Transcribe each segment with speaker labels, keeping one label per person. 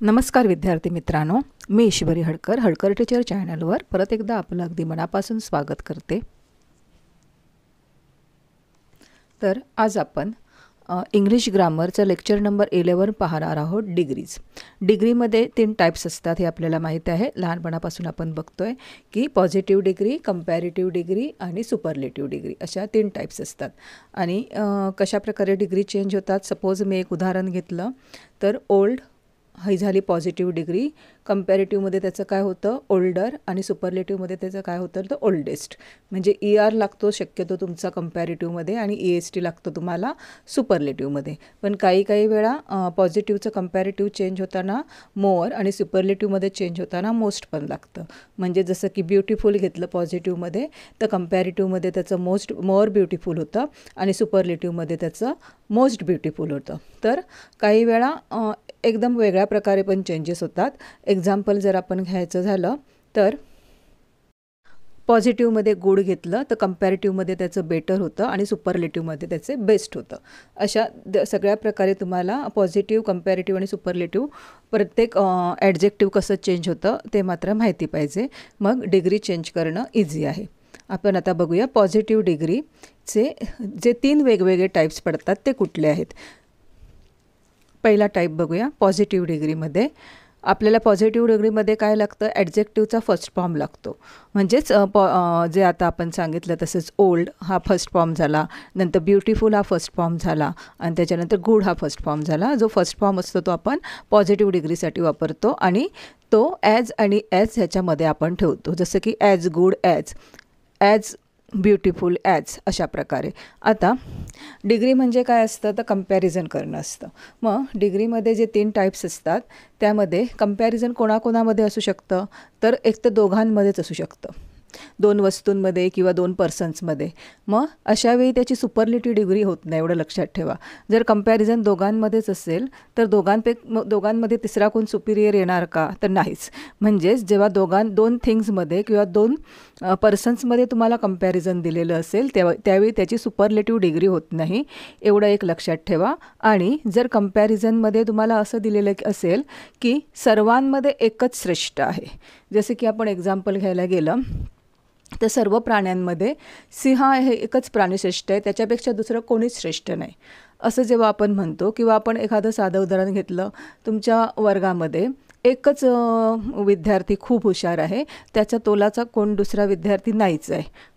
Speaker 1: नमस्कार विद्यार्थी मित्रांनो, मी ईश्वरी हडकर हडकर टीचर चॅनलवर परत एकदा आपलं अगदी मनापासून स्वागत करते। तर आज आपण इंग्लिश ग्रामरचं लेक्चर नंबर 11 पाहणार आहोत। डिग्रीमध्ये 3 टाइप्स असतात हे आपल्याला माहिती आहे। लहानपणापासून आपण बघतोय की पॉझिटिव्ह डिग्री, कंपॅरेटिव्ह डिग्री आणि सुपरलेटिव्ह डिग्री अशा 3 टाइप्स असतात। आणि कशा प्रकारे डिग्री चेंज होतात, सपोज मी एक उदाहरण घेतलं तर ओल्ड ही झाली पॉझिटिव्ह डिग्री, कंपॅरेटिव्हमध्ये त्याचं काय होतं ओल्डर, आणि सुपरलेटिव्हमध्ये त्याचं काय होतं तर ओल्डेस्ट। म्हणजे ER लागतो शक्यतो तुमचा कंपॅरेटिव्हमध्ये आणि EST लागतो तुम्हाला सुपरलेटिव्हमध्ये। पण काही वेळा पॉझिटिव्हचं कंपॅरेटिव्ह चेंज होताना मोर आणि सुपरलेटिव्हमध्ये चेंज होताना मोस्ट पण लागतं। म्हणजे जसं की ब्युटिफुल घेतलं पॉझिटिव्हमध्ये तर कंपॅरेटिव्हमध्ये त्याचं मोर ब्युटिफुल होतं आणि सुपरलेटिव्हमध्ये त्याचं मोस्ट ब्युटिफुल होतं। तर काही वेळा एकदम वेगळ्या प्रकारे पण चेंजेस होतात। एक्झाम्पल जर आपण घ्यायचं झालं तर पॉझिटिव्हमध्ये गुड घेतलं तर कंपॅरेटिव्हमध्ये त्याचं बेटर होतं आणि सुपरलेटिव्हमध्ये त्याचे बेस्ट होतं। अशा सगळ्या प्रकारे तुम्हाला पॉझिटिव्ह, कंपॅरेटिव्ह आणि सुपरलेटिव्ह प्रत्येक ॲडजेक्टिव्ह कसं चेंज होतं ते मात्र माहिती पाहिजे, मग डिग्री चेंज करणं इझी आहे। आपण आता बघूया पॉझिटिव्ह डिग्रीचे जे 3 वेगवेगळे टाईप्स पडतात ते कुठले आहेत। पहिला टाईप बघूया। पॉझिटिव्ह डिग्रीमध्ये आपल्याला पॉझिटिव्ह डिग्रीमध्ये काय लागतं, ॲडजेक्टिव्हचा फर्स्ट फॉर्म लागतो। म्हणजेच जे आता आपण सांगितलं तसंच ओल्ड हा फर्स्ट फॉर्म झाला, नंतर ब्युटिफुल हा फर्स्ट फॉर्म झाला आणि त्याच्यानंतर गुड हा फर्स्ट फॉर्म झाला। जो फर्स्ट फॉर्म असतो तो आपण पॉझिटिव्ह डिग्रीसाठी वापरतो आणि तो ॲज आणि ॲज ह्याच्यामध्ये आपण ठेवतो, जसं की as good, as beautiful, as अशा प्रकारे। आता डिग्री म्हणजे काय असतं तर कंपॅरिझन करणं असतं। मग डिग्रीमध्ये जे 3 टाईप्स असतात त्यामध्ये कंपॅरिझन कोणाकोणामध्ये असू शकतं तर एक तर दोघांमध्येच असू शकतं, 2 वस्तूंमध्ये किंवा 2 पर्सन्समध्ये। मग अशावेळी त्याची सुपरलेटिव्ह डिग्री होत नाही, एवढं लक्षात ठेवा। जर कंपॅरिझन दोघांमध्येच असेल तर दोघांमध्ये तिसरा कोण सुपिरियर येणार का तर नाहीच। म्हणजेच जेव्हा 2 थिंग्समध्ये किंवा 2 पर्सन्समध्ये तुम्हाला कंपॅरिझन दिलेलं असेल त्यावेळी त्याची सुपरलेटिव्ह डिग्री होत नाही, एवढं एक लक्षात ठेवा। आणि जर कंपॅरिझनमध्ये तुम्हाला असं दिलेलं असेल की सर्वांमध्ये एकच श्रेष्ठ आहे, जसे की आपण एक्झाम्पल घ्यायला गेलं तर सर्व प्राण्यांमध्ये सिंह हे एकच प्राणी श्रेष्ठ आहे, त्याच्यापेक्षा दुसरं कोणीच श्रेष्ठ नाही असं जेव्हा आपण म्हणतो, किंवा आपण एखादं साधं उदाहरण घेतलं, तुमच्या वर्गामध्ये एकच विद्यार्थी खूप हुशार आहे, त्याच्या तोलाचा कोण दुसरा विद्यार्थी नाहीच आहे।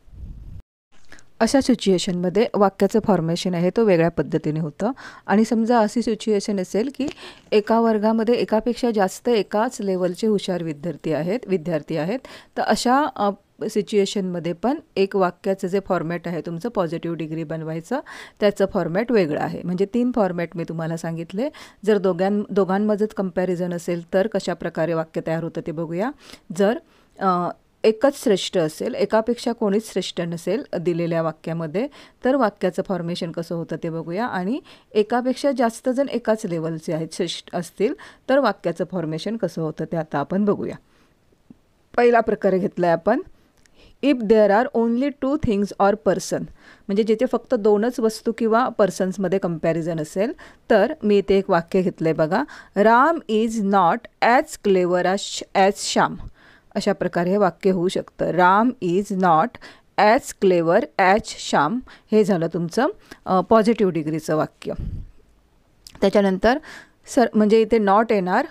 Speaker 1: अशा सिच्युएशनमध्ये वाक्याचं फॉर्मेशन आहे तो वेगळ्या पद्धतीने होतं। आणि समजा अशी सिच्युएशन असेल की एका वर्गामध्ये एकापेक्षा जास्त एकाच लेवलचे हुशार विद्यार्थी आहेत तर अशा सिच्युएशनमध्ये पण एक वाक्याचं जे फॉर्मॅट आहे तुमचं पॉझिटिव्ह डिग्री बनवायचं त्याचं फॉर्मॅट वेगळं आहे। म्हणजे 3 फॉर्मॅट मी तुम्हाला सांगितले। जर दोघांमध्येच कंपॅरिझन असेल तर कशा प्रकारे वाक्य तयार होतं ते बघूया। जर एकच श्रेष्ठ असेल, एकापेक्षा कोणीच श्रेष्ठ नसेल दिलेल्या वाक्यामध्ये तर वाक्याचं फॉर्मेशन कसं होतं ते बघूया। आणि एकापेक्षा जास्त जण एकाच लेवलचे आहेत, श्रेष्ठ असतील तर वाक्याचं फॉर्मेशन कसं होतं ते आता आपण बघूया। पहिला प्रकार घेतला आहे आपण, if there are only 2 things or person, म्हणजे जिथे फक्त 2च वस्तू किंवा पर्सन्समध्ये कंपॅरिझन असेल तर मी इथे एक वाक्य घेतलं आहे बघा, Ram is not as clever as Shyam. अशा प्रकारे हे वाक्य होऊ शकतं, Ram is not as clever as Shyam. हे झालं तुमचं पॉझिटिव्ह डिग्रीचं वाक्य। त्याच्यानंतर म्हणजे इथे नॉट येणार,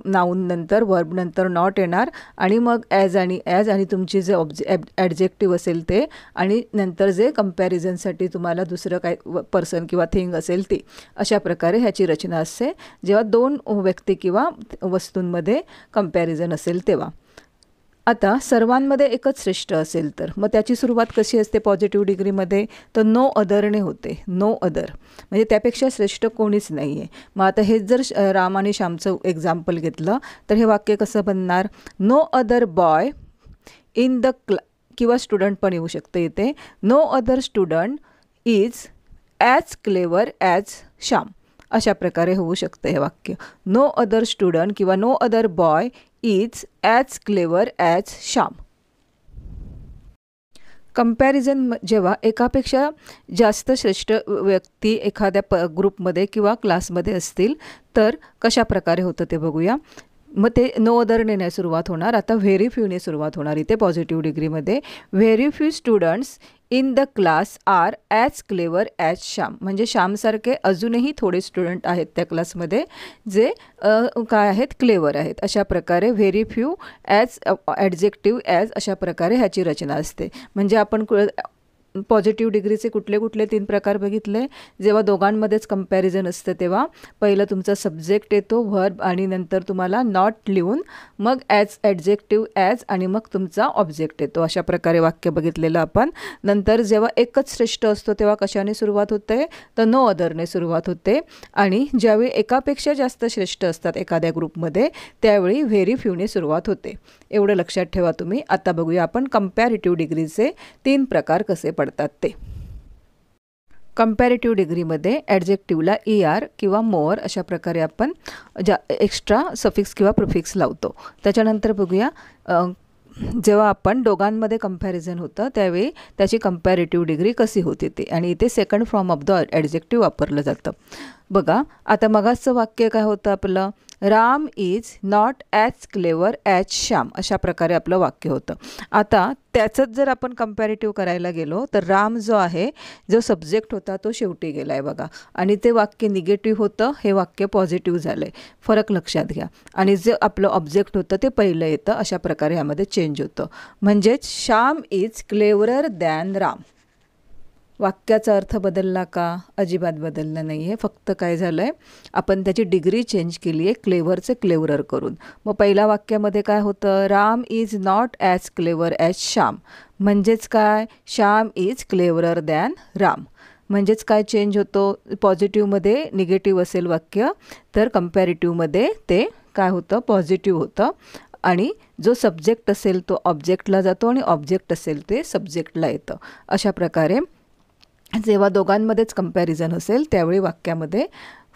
Speaker 1: नाऊन नंतर वर्ब नंतर नॉट येणार आणि मग ॲज आणि तुमची जे ॲडजेक्टिव्ह असेल ते, आणि नंतर जे कंपॅरिझनसाठी तुम्हाला दुसरं काय पर्सन किंवा थिंग असेल ती। अशा प्रकारे ह्याची रचना असते जेव्हा 2 व्यक्ती किंवा वस्तूंमध्ये कंपॅरिझन असेल तेव्हा। आता सर्वांमध्ये एकच श्रेष्ठ असेल तर मग त्याची सुरुवात कशी असते पॉझिटिव्ह डिग्रीमध्ये तर नो अदरने होते, नो अदर म्हणजे त्यापेक्षा श्रेष्ठ कोणीच नाही आहे। मग आता हेच जर राम आणि श्यामचं एक्झाम्पल घेतलं तर हे वाक्य कसं बनणार, no other boy in the किंवा स्टुडंट पण येऊ शकतं इथे, no other student is as clever as Shyam. अशा प्रकारे होऊ शकतं हे वाक्य, नो अदर स्टुडंट किंवा no other boy is as clever as Shyam. Comparison जेव्हा एकापेक्षा जास्त श्रेष्ठ व्यक्ती एखाद्या ग्रुपमध्ये किंवा क्लासमध्ये असतील तर कशा प्रकारे होतं ते बघूया. मग ते नो अदरने नाही सुरुवात होणार, आता व्हेरी फ्यूने सुरुवात होणार. इथे पॉझिटिव्ह डिग्रीमध्ये very few students in the class are as clever as Shyam. म्हणजे श्यामसारखे अजूनही थोडे स्टुडंट आहेत त्या क्लासमध्ये जे काय आहेत, क्लेवर आहेत. अशा प्रकारे very few as adjective as अशा प्रकारे ह्याची रचना असते. म्हणजे आपण पॉझिटिव्ह डिग्रीचे कुठले कुठले 3 प्रकार बघितले. जेव्हा दोघांमध्येच कंपॅरिझन असतं तेव्हा पहिलं तुमचा सब्जेक्ट येतो, व्हर्ब, आणि नंतर तुम्हाला नॉट लिहून मग ॲज ॲडजेक्टिव्ह ॲज आणि मग तुमचा ऑब्जेक्ट येतो. अशा प्रकारे वाक्य बघितलेलं आपण. नंतर जेव्हा एकच श्रेष्ठ असतो तेव्हा कशाने सुरुवात होते, तर नो अदरने सुरुवात होते. आणि ज्यावेळी एकापेक्षा जास्त श्रेष्ठ असतात एखाद्या ग्रुपमध्ये त्यावेळी व्हेरी फ्यूने सुरुवात होते. एवढं लक्षात ठेवा तुम्ही. आता बघूया आपण कंपॅरेटिव्ह डिग्रीचे 3 प्रकार कसे पडतात ते. कंपॅरेटिव्ह डिग्रीमध्ये ॲडजेक्टिव्हला ER किंवा मोअर अशा प्रकारे आपण एक्स्ट्रा सफिक्स किंवा प्रिफिक्स लावतो. त्याच्यानंतर बघूया जेव्हा आपण दोघांमध्ये कंपॅरिझन होतं त्यावेळी त्याची कंपॅरेटिव्ह डिग्री कशी होती ते, आणि इथे second form of the adjective वापरलं जातं. बघा आता मगाचं वाक्य काय होतं आपलं, Ram is not as clever as Shyam. अशा प्रकारे आपलं वाक्य होतं. आता त्याचंच जर आपण कंपॅरेटिव्ह करायला गेलो तर राम जो आहे, जो सब्जेक्ट होता तो शेवटी गेला आहे बघा, आणि ते वाक्य निगेटिव्ह होतं, हे वाक्य पॉझिटिव्ह झालं आहे. फरक लक्षात घ्या. आणि जे आपलं ऑब्जेक्ट होतं ते पहिलं येतं. अशा प्रकारे ह्यामध्ये चेंज होतं. म्हणजेच Shyam is cleverer than Ram. वाक्याचा अर्थ बदलला का? अजिबात बदलला नाही आहे. फक्त काय झालं आहे, आपण त्याची डिग्री चेंज केली आहे क्लेवरचे क्लेवरर करून. मग पहिल्या वाक्यामध्ये काय होतं, Ram is not as clever as Shyam. म्हणजेच काय, Shyam is cleverer than Ram. म्हणजेच काय चेंज होतो, पॉझिटिव्हमध्ये निगेटिव्ह असेल वाक्य तर कंपॅरेटिव्हमध्ये ते काय होतं, पॉझिटिव्ह होतं. आणि जो सब्जेक्ट असेल तो ऑब्जेक्टला जातो आणि ऑब्जेक्ट असेल ते सब्जेक्टला येतं. अशा प्रकारे जेव्हा दोघांमध्येच कंपॅरिझन असेल त्यावेळी वाक्यामध्ये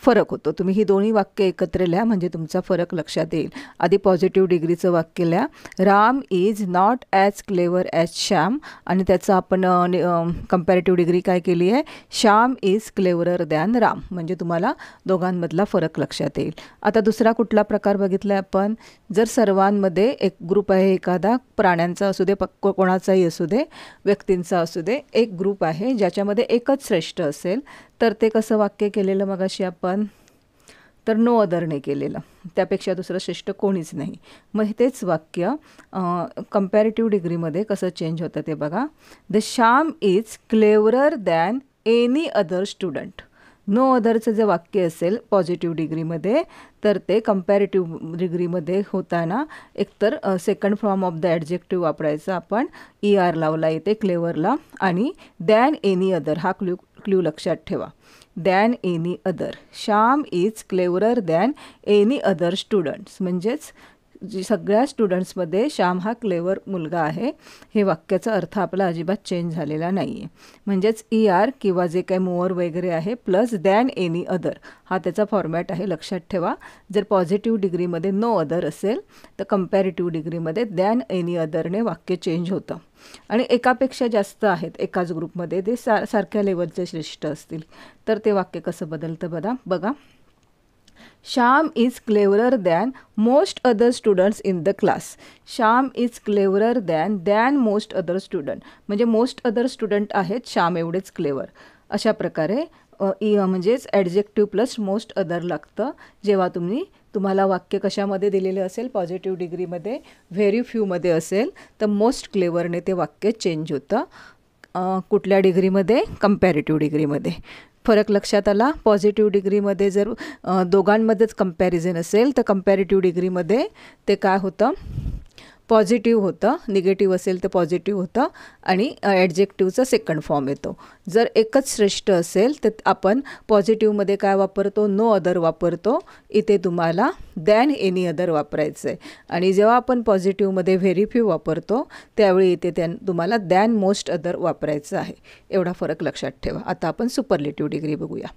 Speaker 1: फरक होतो. तुम्ही ही दोन्ही वाक्य एकत्र लिहा म्हणजे तुमचा फरक लक्षात येईल. आधी पॉझिटिव्ह डिग्रीचं वाक्य लिहा, Ram is not as clever as Shyam, आणि त्याचं आपण कंपॅरेटिव्ह डिग्री काय केली आहे, Shyam is cleverer than Ram. म्हणजे तुम्हाला दोघांमधला फरक लक्षात येईल. आता दुसरा कुठला प्रकार बघितला आहे आपण, जर सर्वांमध्ये एक ग्रुप आहे, एखादा प्राण्यांचा असू दे, कोणाचाही असू दे, व्यक्तींचा असू दे, एक ग्रुप आहे ज्याच्यामध्ये एकच श्रेष्ठ असेल तर ते कसं वाक्य केलेलं मगाशी आपण, तर नो अदरने केलेलं. त्यापेक्षा दुसरं श्रेष्ठ कोणीच नाही. मग तेच वाक्य कंपॅरेटिव्ह डिग्रीमध्ये कसं चेंज होतं ते बघा. The Shyam is cleverer than any other student. No अदरचं जे वाक्य असेल पॉझिटिव्ह डिग्रीमध्ये तर ते कंपॅरेटिव्ह डिग्रीमध्ये होताना एकतर second form of the adjective वापरायचं आपण, ER लावला येते क्लेवरला, आणि दॅन एनी अदर हा क्ल्यू लक्षात ठेवा. Than any other. Shyam is cleverer than any other students. म्हणजेच सगळ्या स्टुडंट्समध्ये श्याम हा क्लेवर मुलगा आहे. हे वाक्याचा अर्थ आपला अजिबात चेंज झालेला नाही आहे. म्हणजेच ER किंवा जे काही मोअर वगैरे आहे प्लस दॅन एनी अदर हा त्याचा फॉर्मॅट आहे, लक्षात ठेवा. जर पॉझिटिव्ह डिग्रीमध्ये नो अदर असेल तर कंपॅरेटिव्ह डिग्रीमध्ये दॅन एनी अदरने वाक्य चेंज होतं. आणि एकापेक्षा जास्त आहेत एकाच ग्रुपमध्ये, ते सारख्या लेवलचे श्रेष्ठ असतील तर ते वाक्य कसं बदलतं बघा. Shyam is cleverer than most other students in the class. Shyam is cleverer than most other student. म्हणजे मोस्ट अदर स्टुडंट आहेत, श्याम एवढेच क्लेवर. अशा प्रकारे म्हणजेच ॲडजेक्टिव्ह प्लस मोस्ट अदर लागतं. जेव्हा तुम्हाला वाक्य कशामध्ये दिलेलं असेल, पॉझिटिव्ह डिग्रीमध्ये व्हेरी फ्यूमध्ये असेल तर मोस्ट क्लेवरने ते वाक्य चेंज होतं. कुठल्या डिग्रीमध्ये, कंपॅरेटिव्ह डिग्रीमध्ये. फरक लक्षात आला. पॉझिटिव्ह डिग्रीमध्ये जर दोघांमध्येच कंपॅरिझन असेल तर कंपॅरेटिव्ह डिग्रीमध्ये ते काय होतं, पॉझिटिव्ह होतं. निगेटिव्ह असेल तर पॉझिटिव्ह होतं आणि ॲडजेक्टिव्हचा सेकंड फॉर्म येतो. जर एकच श्रेष्ठ असेल तर आपण पॉझिटिव्हमध्ये काय वापरतो, नो अदर वापरतो. इथे तुम्हाला दॅन एनी अदर वापरायचं आहे. आणि जेव्हा आपण पॉझिटिव्हमध्ये व्हेरी फ्यू वापरतो त्यावेळी इथे तुम्हाला दॅन मोस्ट अदर वापरायचं आहे. एवढा फरक लक्षात ठेवा. आता आपण सुपरलेटिव्ह डिग्री बघूया.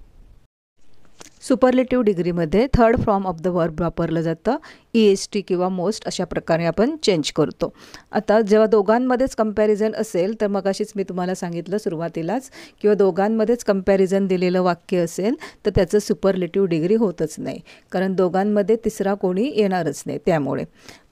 Speaker 1: सुपरलेटिव्ह डिग्रीमध्ये third form of the verb वापरलं जातं. EST किंवा मोस्ट अशा प्रकारे आपण चेंज करतो. आता जेव्हा दोघांमध्येच कंपॅरिझन असेल तर मगाशीच मी तुम्हाला सांगितलं सुरुवातीलाच किंवा दोघांमध्येच कंपॅरिझन दिलेलं वाक्य असेल तर त्याचं सुपरलेटिव्ह डिग्री होतच नाही, कारण दोघांमध्ये तिसरा कोणी येणारच नाही. त्यामुळे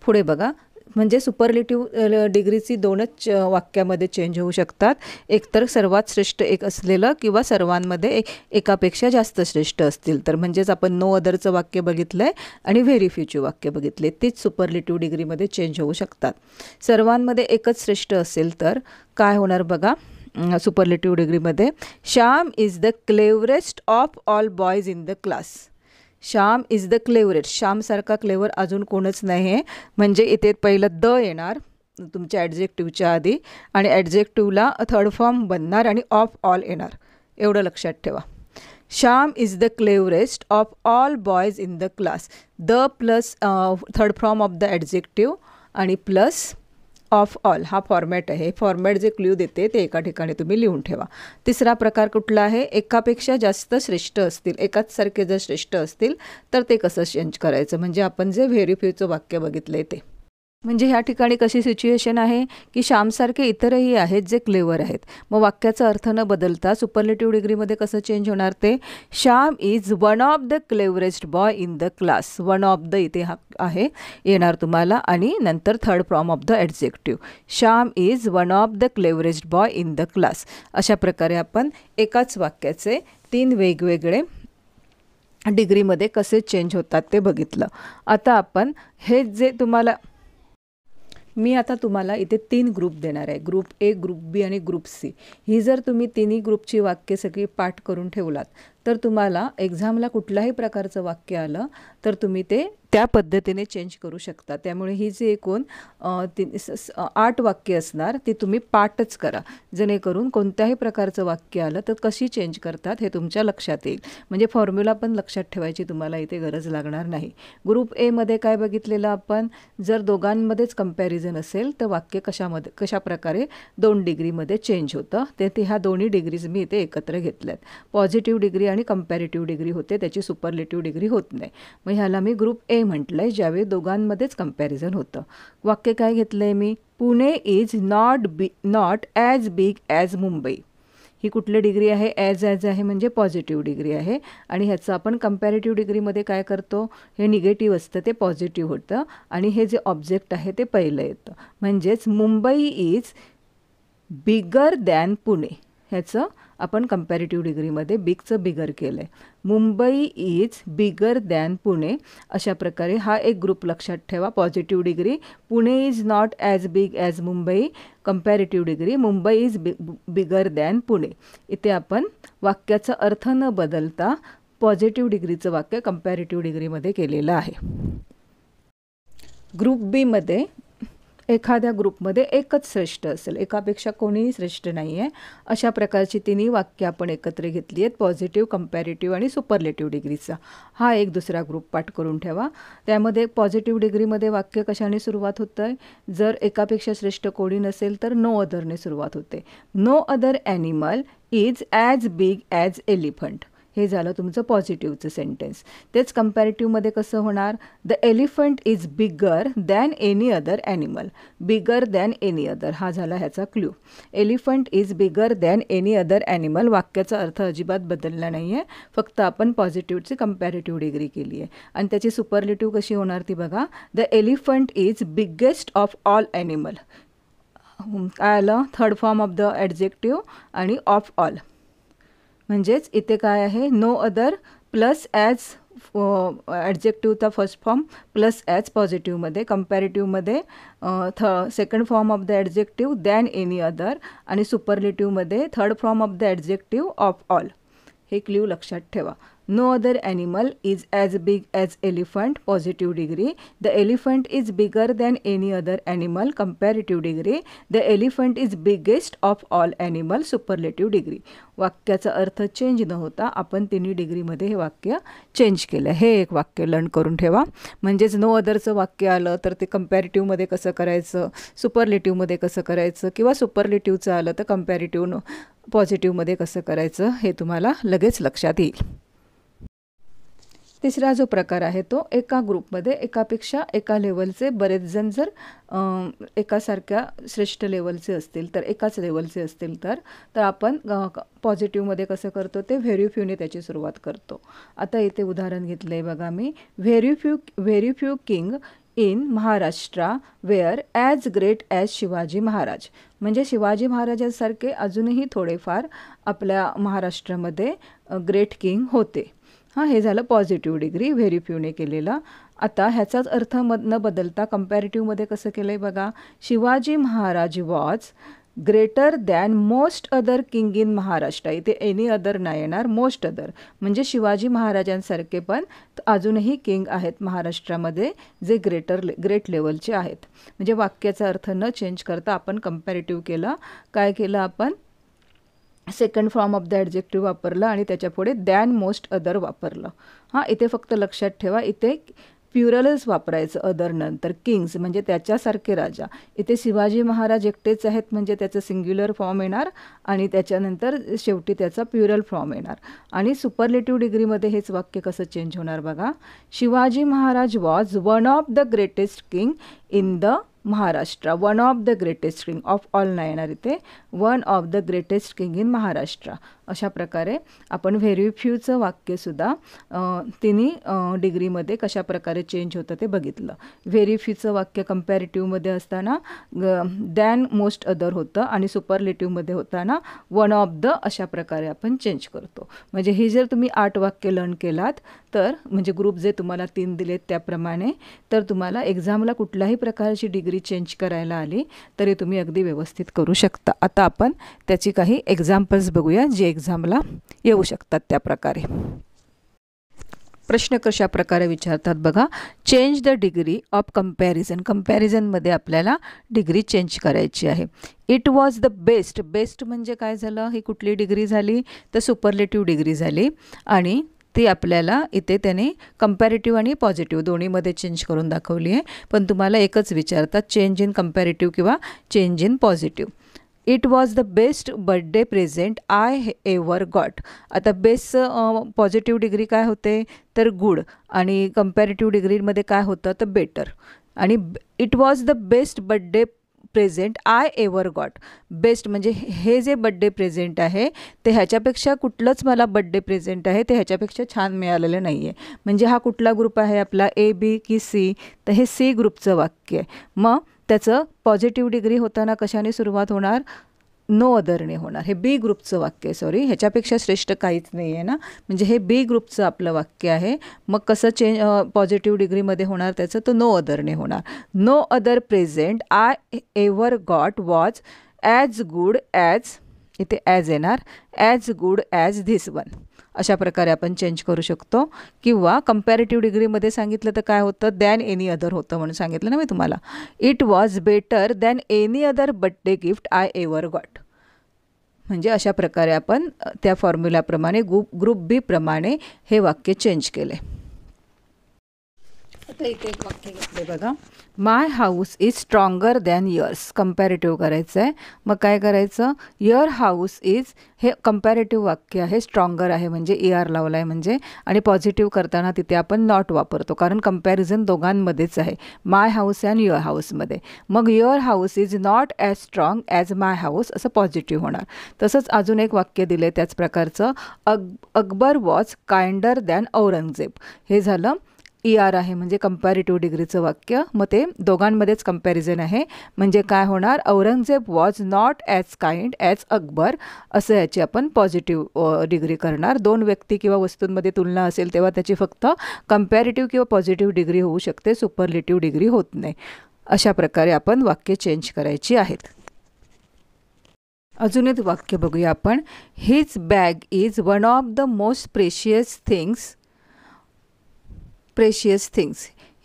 Speaker 1: पुढे बघा, म्हणजे सुपरलेटिव्ह डिग्रीची दोनच वाक्यामध्ये चेंज होऊ शकतात. एकतर सर्वात श्रेष्ठ एक असलेलं किंवा सर्वांमध्ये एकापेक्षा जास्त श्रेष्ठ असतील तर. म्हणजेच आपण नो अदरचं वाक्य बघितलं आहे आणि व्हेरी फ्यूची वाक्य बघितले, तीच सुपरलेटिव्ह डिग्रीमध्ये चेंज होऊ शकतात. सर्वांमध्ये एकच श्रेष्ठ असेल तर काय होणार बघा सुपरलेटिव्ह डिग्रीमध्ये. Shyam is the cleverest of all boys in the class. Shyam is the cleverest. श्यामसारखा क्लेवर अजून कोणच नाही आहे. म्हणजे इथे पहिलं द येणार तुमच्या ॲडजेक्टिव्हच्या आधी आणि ॲडजेक्टिव्हला थर्ड फॉर्म बनणार आणि ऑफ ऑल येणार. एवढं लक्षात ठेवा. Shyam is the cleverest of all boys in the class. The plus third form of the adjective आणि प्लस ऑफ ऑल हा फॉर्मॅट आहे. फॉर्मॅट जे क्ल्यू देते ते एका ठिकाणी तुम्ही लिहून ठेवा. तिसरा प्रकार कुठला आहे, एकापेक्षा जास्त श्रेष्ठ असतील, एकाच सारखे जर श्रेष्ठ असतील तर ते कसं चेंज करायचं. म्हणजे आपण जे व्हेरी फ्यूचं वाक्य बघितलं आहे ते. म्हणजे ह्या ठिकाणी कशी सिच्युएशन आहे की श्यामसारखे इतरही आहेत जे क्लेवर आहेत. मग वाक्याचा अर्थ न बदलता सुपरलेटिव्ह डिग्रीमध्ये कसं चेंज होणार ते. Shyam is one of the cleverest boy in the class. One of the इथे हा आहे येणार तुम्हाला आणि नंतर third form of the adjective. Shyam is one of the cleverest boy in the class. अशा प्रकारे आपण एकाच वाक्याचे 3 वेगवेगळे डिग्रीमध्ये कसे चेंज होतात ते बघितलं. आता आपण हे जे मी आता तुम्हाला इथे 3 ग्रुप देणार आहे. ग्रुप ए, ग्रुप बी आणि ग्रुप सी. ही जर तुम्ही तिन्ही ग्रुपची वाक्य सगळी पाठ करून ठेवलात तर तुम्हाला एक्झामला कुठल्याही प्रकारचं वाक्य आलं तर तुम्ही ते त्या पद्धतीने चेंज करू शकता. त्यामुळे ही जी एकूण 8 वाक्य असणार ती तुम्ही पाठच करा, जेणेकरून कोणत्याही प्रकारचं वाक्य आलं तर कशी चेंज करतात हे तुमच्या लक्षात येईल. म्हणजे फॉर्म्युला पण लक्षात ठेवायची तुम्हाला इथे गरज लागणार नाही. ग्रुप एमध्ये काय बघितलेलं आपण, जर दोघांमध्येच कंपॅरिझन असेल तर वाक्य कशा प्रकारे 2 डिग्रीमध्ये चेंज होतं ते ह्या दोन्ही डिग्रीज मी इथे एकत्र घेतल्यात. पॉझिटिव्ह डिग्री आणि कंपॅरेटिव्ह डिग्री होते, त्याची सुपरलेटिव्ह डिग्री होत नाही. मग ह्याला मी ग्रुप ए म्हटलं आहे, ज्यावेळी दोघांमध्येच कंपॅरिझन होतं. वाक्य काय घेतलं आहे मी, Pune is not as big as Mumbai. ही कुठली डिग्री आहे, ॲज आहे म्हणजे पॉझिटिव्ह डिग्री आहे. आणि ह्याचं आपण कंपॅरेटिव्ह डिग्रीमध्ये काय करतो, हे निगेटिव्ह असतं ते पॉझिटिव्ह होतं आणि हे जे ऑब्जेक्ट आहे ते पहिलं येतं. म्हणजेच Mumbai is bigger than Pune. ह्याचं आपण कंपॅरेटिव्ह डिग्रीमध्ये बिगचं बिगर केलं आहे. Mumbai is bigger than Pune. अशा प्रकारे हा एक ग्रुप लक्षात ठेवा. Positive degree Pune is not as big as Mumbai. Comparative degree Mumbai is bigger than Pune. इथे आपण वाक्याचा अर्थ न बदलता पॉझिटिव्ह डिग्रीचं वाक्य कंपॅरेटिव्ह डिग्रीमध्ये केलेलं आहे. ग्रुप बीमध्ये एखाद्या ग्रुपमध्ये एकच श्रेष्ठ असेल, एकापेक्षा कोणीही श्रेष्ठ नाही आहे. अशा प्रकारची तिन्ही वाक्य आपण एकत्र घेतली आहेत, पॉझिटिव्ह, कंपॅरेटिव्ह आणि सुपरलेटिव्ह डिग्रीचा. हा एक दुसरा ग्रुप पाठ करून ठेवा. त्यामध्ये पॉझिटिव्ह डिग्रीमध्ये वाक्य कशाने सुरुवात होतं आहे, जर एकापेक्षा श्रेष्ठ कोणी नसेल तर नो अदरने सुरुवात होते. No other animal is as big as elephant. हे झालं तुमचं पॉझिटिव्हचं सेंटेन्स. तेच कंपॅरेटिव्हमध्ये कसं होणार, the elephant is bigger than any other animal. Bigger than any other हा झाला ह्याचा clue. Elephant is bigger than any other animal. वाक्याचा अर्थ अजिबात बदलला नाही आहे, फक्त आपण पॉझिटिव्हची कंपॅरेटिव्ह डिग्री केली आहे. आणि त्याची सुपरलेटिव्ह कशी होणार ती बघा, the elephant is biggest of all animal. काय आलं, third form of the adjective आणि ऑफ ऑल. म्हणजेच इथे काय आहे, नो अदर प्लस ॲज ॲडजेक्टिव्हचा फर्स्ट फॉर्म प्लस ॲज पॉझिटिव्हमध्ये. कंपॅरेटिव्हमध्ये second form of the adjective than any other आणि सुपरलेटिव्हमध्ये third form of the adjective of all. हे क्ल्यू लक्षात ठेवा. No other animal is as big as elephant, positive degree. The elephant is bigger than any other animal, comparative degree. The elephant is biggest of all animal, superlative degree. वाक्याचा अर्थ change न होता आपण तिन्ही डिग्रीमध्ये हे वाक्य चेंज केलं. हे एक वाक्य लर्न करून ठेवा. म्हणजेच नो अदरचं वाक्य आलं तर ते कंपॅरेटिव्हमध्ये कसं करायचं, सुपरलेटिव्हमध्ये कसं करायचं, किंवा सुपरलेटिव्हचं आलं तर कंपॅरेटिव्ह पॉझिटिव्हमध्ये कसं करायचं हे तुम्हाला लगेच लक्षात येईल. तिसरा जो प्रकार आहे तो एका ग्रुपमध्ये एका लेवलचे बरेच जण जर एकासारख्या श्रेष्ठ लेवलचे असतील तर एकाच लेवलचे असतील तर आपण पॉझिटिव्हमध्ये कसं करतो ते व्हेरी फ्यूने त्याची सुरुवात करतो. आता इथे उदाहरण घेतलं आहे बघा मी. Very few king in Maharashtra were as great as Shivaji Maharaj. म्हणजे शिवाजी महाराजांसारखे अजूनही थोडेफार आपल्या महाराष्ट्रामध्ये ग्रेट किंग होते. हे झालं पॉझिटिव्ह डिग्री व्हेरी फ्यूने केलेला. आता ह्याचाच अर्थ न बदलता कंपॅरेटिव्हमध्ये कसं केलं आहे बघा. Shivaji Maharaj was greater than most other king in Maharashtra. इथे एनी अदर नाही येणार, मोस्ट अदर म्हणजे शिवाजी महाराजांसारखे पण अजूनही किंग आहेत महाराष्ट्रामध्ये जे ग्रेट लेवलचे आहेत. म्हणजे वाक्याचा अर्थ न चेंज करता आपण कंपॅरेटिव्ह केलं. काय केलं आपण, second form of the adjective वापरलं आणि त्याच्या पुढे दॅन मोस्ट अदर वापरलं. इथे फक्त लक्षात ठेवा, इथे प्युरलच वापरायचं अदर नंतर. किंग्स म्हणजे त्याच्यासारखे राजा. इथे शिवाजी महाराज एकटेच आहेत म्हणजे त्याचं सिंग्युलर फॉर्म येणार आणि त्याच्यानंतर शेवटी त्याचा प्युरल फॉर्म येणार. आणि सुपरलेटिव्ह डिग्रीमध्ये हेच वाक्य कसं चेंज होणार बघा. Shivaji Maharaj was one of the greatest king in the Maharashtra. One of the greatest king, of all नाही येणार इथे, one of the greatest king in Maharashtra. अशा प्रकारे आपण व्हेरी फ्यूचं वाक्यसुद्धा तिन्ही डिग्रीमध्ये कशा प्रकारे चेंज होतं ते बघितलं. व्हेरी फ्यूचं वाक्य कंपॅरेटिव्हमध्ये असताना दॅन मोस्ट अदर होतं आणि सुपरलेटिव्हमध्ये होताना वन ऑफ द अशा प्रकारे आपण चेंज करतो. म्हणजे ही जर तुम्ही 8 वाक्य लर्न केलात तर म्हणजे ग्रुप जे तुम्हाला 3 दिलेत त्याप्रमाणे, तर तुम्हाला एक्झामला कुठल्याही प्रकारची डिग्री चेंज करायला आली तरी तुम्ही अगदी व्यवस्थित करू शकता. आता आपण त्याची काही एक्झाम्पल्स बघूया जे एक्झामला येऊ शकतात त्या प्रकारे. प्रश्न कशा प्रकारे विचारतात बघा. Change the degree of comparison. कंपॅरिझनमध्ये आपल्याला डिग्री चेंज करायची आहे. It was the best. Best म्हणजे काय झालं, ही कुठली डिग्री झाली तर सुपरलेटिव्ह डिग्री झाली आणि ती आपल्याला इथे त्याने कंपॅरेटिव्ह आणि पॉझिटिव्ह दोन्हीमध्ये चेंज करून दाखवली आहे. पण तुम्हाला एकच विचारतात, चेंज इन कंपॅरेटिव्ह किंवा change in positive. It was the best birthday present I ever got. आता बेस्टचं पॉझिटिव्ह डिग्री काय होते तर गुड आणि कंपॅरेटिव्ह डिग्रीमध्ये काय होतं तर बेटर. आणि it was the best birthday present I ever got. Best म्हणजे हे जे बड्डे प्रेझेंट आहे ते ह्याच्यापेक्षा कुठलंच मला बड्डे प्रेझेंट आहे ते ह्याच्यापेक्षा छान मिळालेलं नाही आहे. म्हणजे हा कुठला ग्रुप आहे आपला, ए बी की सी, तर हे सी ग्रुपचं वाक्य आहे. मग त्याचं पॉझिटिव्ह डिग्री होताना कशाने सुरुवात होणार, नो अदरने होणार. हे बी ग्रुपचं वाक्य आहे, सॉरी ह्याच्यापेक्षा श्रेष्ठ काहीच नाही आहे ना, म्हणजे हे बी ग्रुपचं आपलं वाक्य आहे. मग कसं चेंज पॉझिटिव्ह डिग्रीमध्ये होणार त्याचं, तर नो अदरने होणार. No other present I ever got was as good as, इथे ॲज येणार, as good as this one. अशा प्रकारे आपण चेंज करू शकतो. किंवा कंपॅरेटिव्ह डिग्रीमध्ये सांगितलं तर काय होतं, दॅन एनी अदर होतं म्हणून सांगितलं ना मी तुम्हाला. It was better than any other birthday gift I ever got. म्हणजे अशा प्रकारे आपण त्या फॉर्म्युलाप्रमाणे ग्रुप बी प्रमाणे हे वाक्य चेंज केले. आता इथे एक वाक्य घेतले बघा. My house is stronger than yours. Comparative करायचं आहे. मग काय करायचं, युअर हाऊस इज हे कंपॅरेटिव्ह वाक्य आहे, स्ट्रॉंगर आहे म्हणजे ER लावला आहे म्हणजे, आणि पॉझिटिव्ह करताना तिथे आपण नॉट वापरतो कारण कंपॅरिझन दोघांमध्येच आहे, माय हाऊस अँड युअर हाऊसमध्ये. मग your house is not as strong as my house असं पॉझिटिव्ह होणार. तसंच अजून एक वाक्य दिले त्याच प्रकारचं. Akbar was kinder than Aurangzeb. हे झालं ER आहे म्हणजे कंपॅरेटिव्ह डिग्रीचं वाक्य. मग ते दोघांमध्येच कंपॅरिझन आहे म्हणजे काय होणार, Aurangzeb was not as kind as Akbar असं याची आपण पॉझिटिव्ह डिग्री करणार. 2 व्यक्ती किंवा वस्तूंमध्ये तुलना असेल तेव्हा त्याची फक्त कंपॅरेटिव्ह किंवा पॉझिटिव्ह डिग्री होऊ शकते, सुपरलेटिव्ह डिग्री होत नाही. अशा प्रकारे आपण वाक्य चेंज करायची आहेत. अजून एक वाक्य बघूया आपण. His bag is one of the most precious things.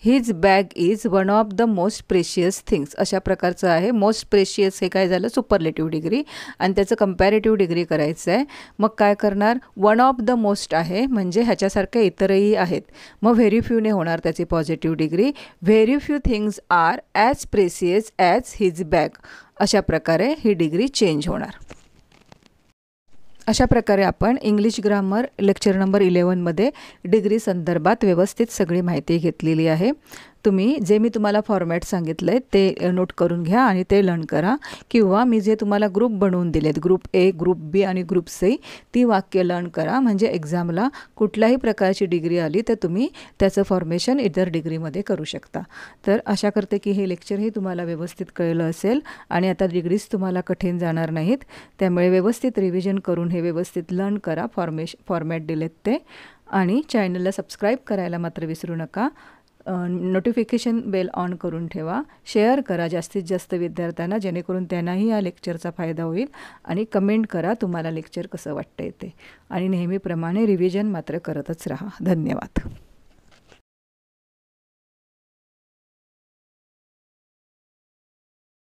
Speaker 1: His bag is one of the most precious things अशा प्रकारचं आहे. मोस्ट प्रेशियस हे काय झालं, सुपरलेटिव्ह डिग्री आणि त्याचं कंपॅरेटिव्ह डिग्री करायचं आहे. मग काय करणार, वन ऑफ द मोस्ट आहे म्हणजे ह्याच्यासारख्या इतरही आहेत. मग व्हेरी फ्यूने होणार त्याची positive degree. Very few things are as precious as his bag. अशा प्रकारे ही डिग्री चेंज होणार. अशा प्रकारे आपण इंग्लिश ग्रामर लेक्चर नंबर 11मध्ये डिग्री संदर्भात व्यवस्थित सगळी माहिती घेतलेली आहे. तुम्ही जे मी तुम्हाला फॉर्मॅट सांगितलं आहे ते नोट करून घ्या आणि ते लर्न करा, किंवा मी जे तुम्हाला ग्रुप बनवून दिलेत, ग्रुप ए, ग्रुप बी आणि ग्रुप सी, ती वाक्य लर्न करा. म्हणजे एक्झामला कुठल्याही प्रकारची डिग्री आली तर तुम्ही त्याचं फॉर्मेशन इतर डिग्रीमध्ये करू शकता. तर आशा करते की हे लेक्चरही तुम्हाला व्यवस्थित कळलं असेल आणि आता डिग्रीज तुम्हाला कठीण जाणार नाहीत. त्यामुळे व्यवस्थित रिव्हिजन करून हे व्यवस्थित लर्न करा. फॉर्मॅट दिलेत ते, आणि चॅनलला सबस्क्राईब करायला मात्र विसरू नका. नोटिफिकेशन बेल ऑन करून ठेवा. शेअर करा जास्तीत जास्त विद्यार्थ्यांना, जेणेकरून त्यांनाही या लेक्चरचा फायदा होईल. आणि कमेंट करा तुम्हाला लेक्चर कसं वाटतंय ते, आणि नेहमीप्रमाणे रिव्हिजन मात्र करतच राहा. धन्यवाद.